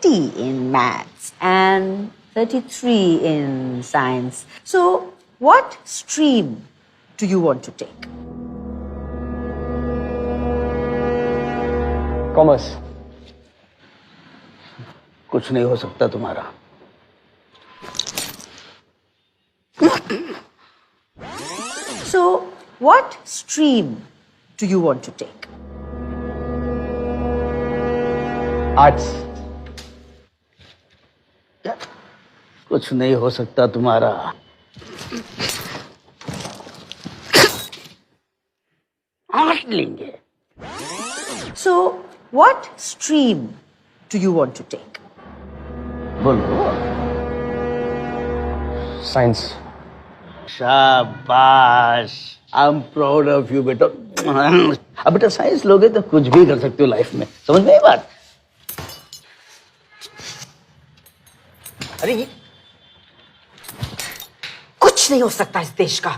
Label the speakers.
Speaker 1: 20 in maths and 33 in science. So, what stream do you want to take?
Speaker 2: Commerce.
Speaker 3: कुछ नहीं हो सकता तुम्हारा।
Speaker 1: So, what stream do you want to take?
Speaker 2: Arts.
Speaker 3: कुछ नहीं हो सकता तुम्हारा। आर्ट लेंगे।
Speaker 1: So, what stream do you want to take?
Speaker 3: बोलो।
Speaker 2: साइंस।
Speaker 3: शाबाश, I am proud of you बेटा। अब बेटा साइंस लोगे तो कुछ भी कर सकते हो लाइफ में, समझ में आई बात?
Speaker 1: अरे कुछ नहीं हो सकता इस देश का।